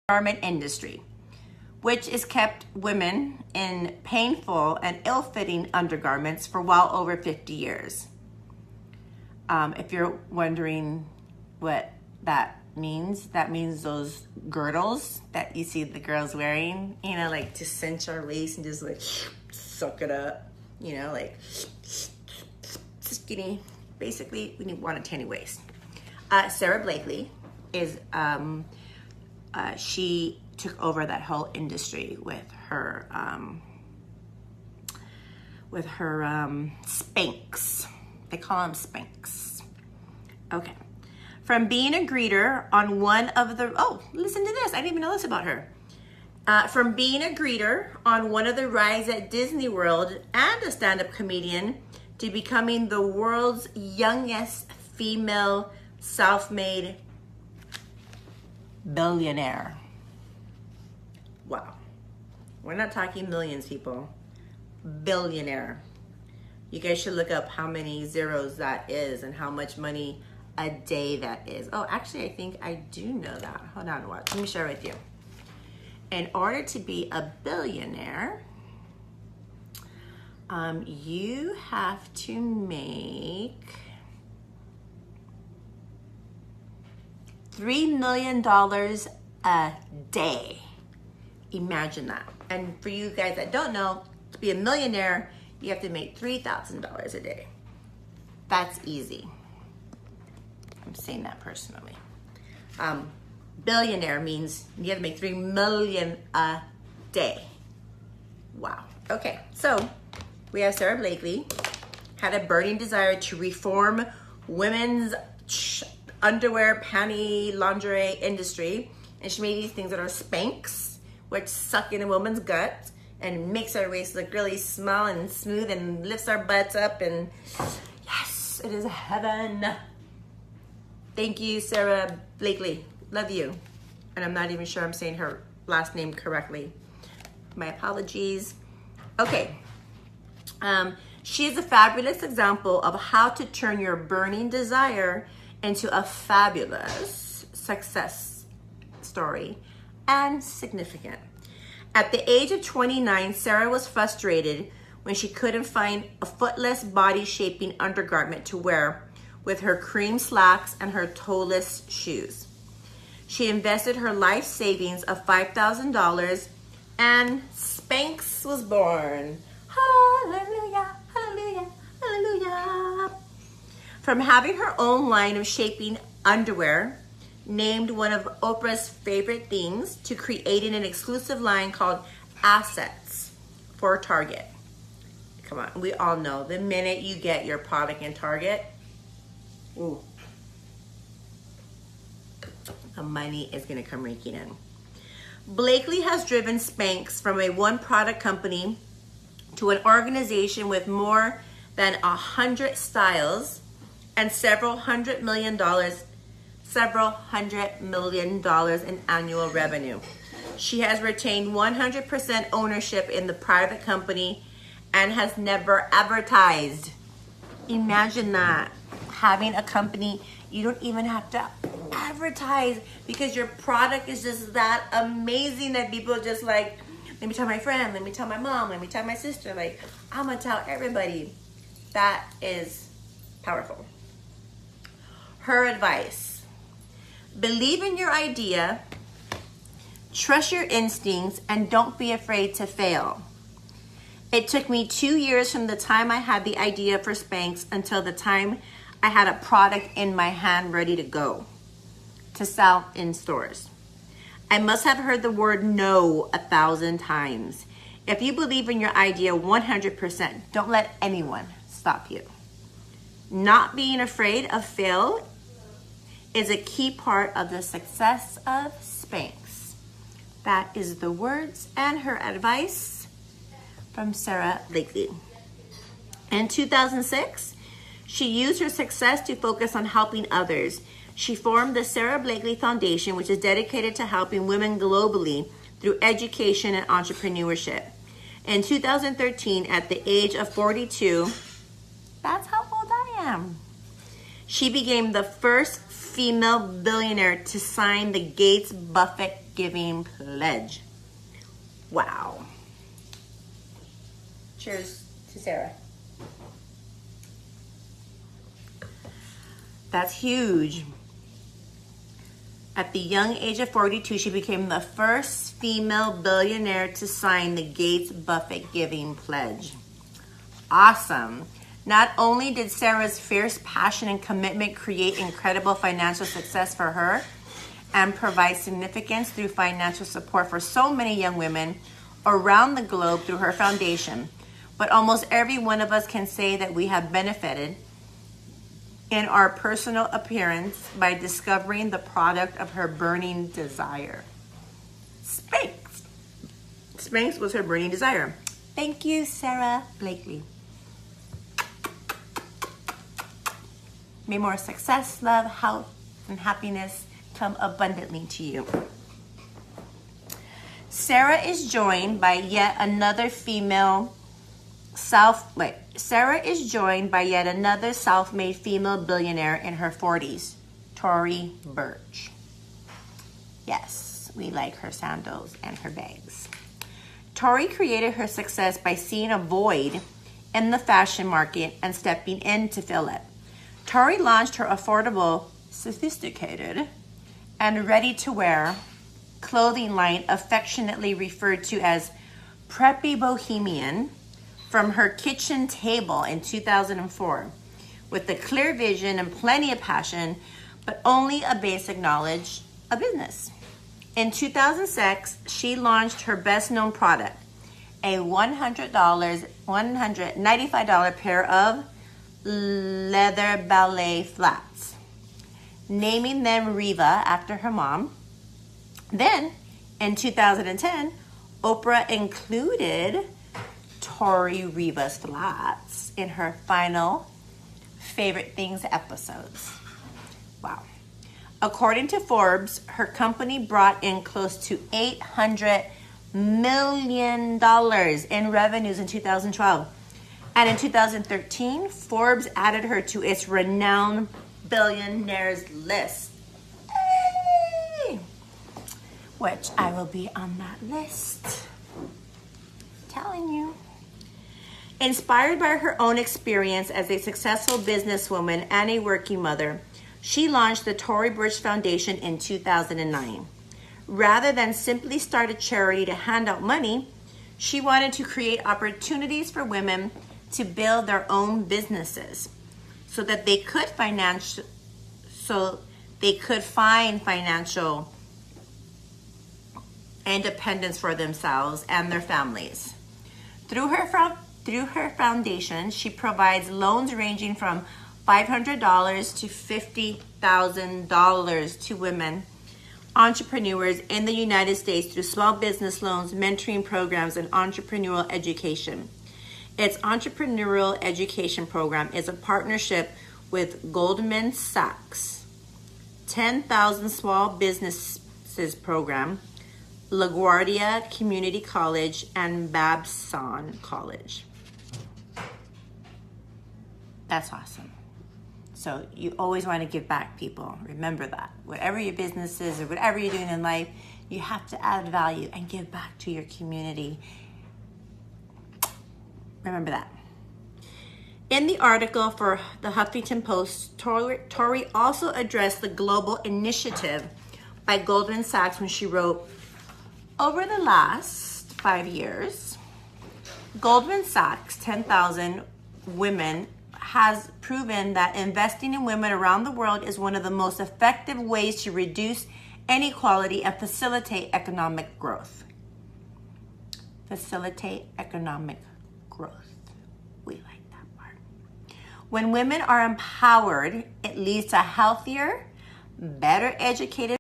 garment industry, which has kept women in painful and ill-fitting undergarments for well over 50 years. If you're wondering what that means those girdles that you see the girls wearing, you know, like to cinch our waist and just like suck it up, you know, like skinny. Basically, we want a tiny waist. Sarah Blakely is, she took over that whole industry with her Spanx. They call them Spanx. Okay. From being a greeter on one of the, oh, listen to this. I didn't even know this about her. From being a greeter on one of the rides at Disney World and a stand-up comedian to becoming the world's youngest female self-made billionaire. Wow. We're not talking millions, people. Billionaire. You guys should look up how many zeros that is and how much money a day that is. Oh, actually, I think I do know that. Hold on, watch. Let me share with you. In order to be a billionaire, you have to make $3 million a day. Imagine that. And for you guys that don't know, to be a millionaire, you have to make $3,000 a day. That's easy. I'm saying that personally. Billionaire means you have to make $3 million a day. Wow. Okay, so we have Sarah Blakely, had a burning desire to reform women's underwear, panty, lingerie industry, and she made these things that are Spanx, which suck in a woman's gut and makes our waist look really small and smooth and lifts our butts up, and yes, it is heaven. Thank you, Sarah Blakely. Love you. And I'm not even sure I'm saying her last name correctly. My apologies. Okay. She is a fabulous example of how to turn your burning desire into a fabulous success story and significant. At the age of 29, Sarah was frustrated when she couldn't find a footless body-shaping undergarment to wear with her cream slacks and her toeless shoes. She invested her life savings of $5,000 and Spanx was born. Hallelujah, hallelujah, hallelujah. From having her own line of shaping underwear, named one of Oprah's favorite things, to creating an exclusive line called Assets for Target. Come on, we all know the minute you get your product in Target, ooh, the money is gonna come raking in. Blakely has driven Spanx from a one-product company to an organization with more than 100 styles and several hundred million dollars in annual revenue. She has retained 100% ownership in the private company and has never advertised. Imagine that. Having a company, you don't even have to advertise because your product is just that amazing that people are just like, let me tell my friend, let me tell my mom, let me tell my sister, like, I'm gonna tell everybody. That is powerful. Her advice: believe in your idea, trust your instincts, and don't be afraid to fail. It took me 2 years from the time I had the idea for Spanx until the time I had a product in my hand ready to go to sell in stores. I must have heard the word no 1,000 times. If you believe in your idea 100%, don't let anyone stop you. Not being afraid of fail is a key part of the success of Spanx. That is the words and her advice from Sarah Blakely. In 2006, she used her success to focus on helping others. She formed the Sarah Blakely Foundation, which is dedicated to helping women globally through education and entrepreneurship. In 2013, at the age of 42, that's how old I am, she became the first female billionaire to sign the Gates Buffett Giving Pledge. Wow. Cheers to Sarah. That's huge. At the young age of 42, she became the first female billionaire to sign the Gates Buffett Giving Pledge. Awesome. Not only did Sarah's fierce passion and commitment create incredible financial success for her and provide significance through financial support for so many young women around the globe through her foundation, but almost every one of us can say that we have benefited in our personal appearance by discovering the product of her burning desire. Spanx. Spanx was her burning desire. Thank you, Sarah Blakely. May more success, love, health, and happiness come abundantly to you. Sarah is joined by yet another self-made female billionaire in her 40s, Tory Burch. Yes, we like her sandals and her bags. Tory created her success by seeing a void in the fashion market and stepping in to fill it. Tory launched her affordable, sophisticated, and ready-to-wear clothing line affectionately referred to as Preppy Bohemian from her kitchen table in 2004 with a clear vision and plenty of passion, but only a basic knowledge of business. In 2006, she launched her best-known product, a $195 pair of leather ballet flats, naming them Riva after her mom. Then, in 2010, Oprah included Tory Riva's flats in her final Favorite Things episodes. Wow. According to Forbes, her company brought in close to $800 million in revenues in 2012. And in 2013, Forbes added her to its renowned billionaires list. Hey! Which I will be on that list. Telling you. Inspired by her own experience as a successful businesswoman and a working mother, she launched the Tory Burch Foundation in 2009. Rather than simply start a charity to hand out money, she wanted to create opportunities for women to build their own businesses so that they could find financial independence for themselves and their families. Through her foundation, she provides loans ranging from $500 to $50,000 to women entrepreneurs in the United States through small business loans, mentoring programs, and entrepreneurial education. Its entrepreneurial education program is a partnership with Goldman Sachs, 10,000 Small Businesses Program, LaGuardia Community College, and Babson College. That's awesome. So you always want to give back, people. Remember that. Whatever your business is or whatever you're doing in life, you have to add value and give back to your community. Remember that. In the article for the Huffington Post, Tory also addressed the global initiative by Goldman Sachs when she wrote, over the last 5 years, Goldman Sachs 10,000 Women has proven that investing in women around the world is one of the most effective ways to reduce inequality and facilitate economic growth. Facilitate economic growth. We like that part. When women are empowered, it leads to healthier, better educated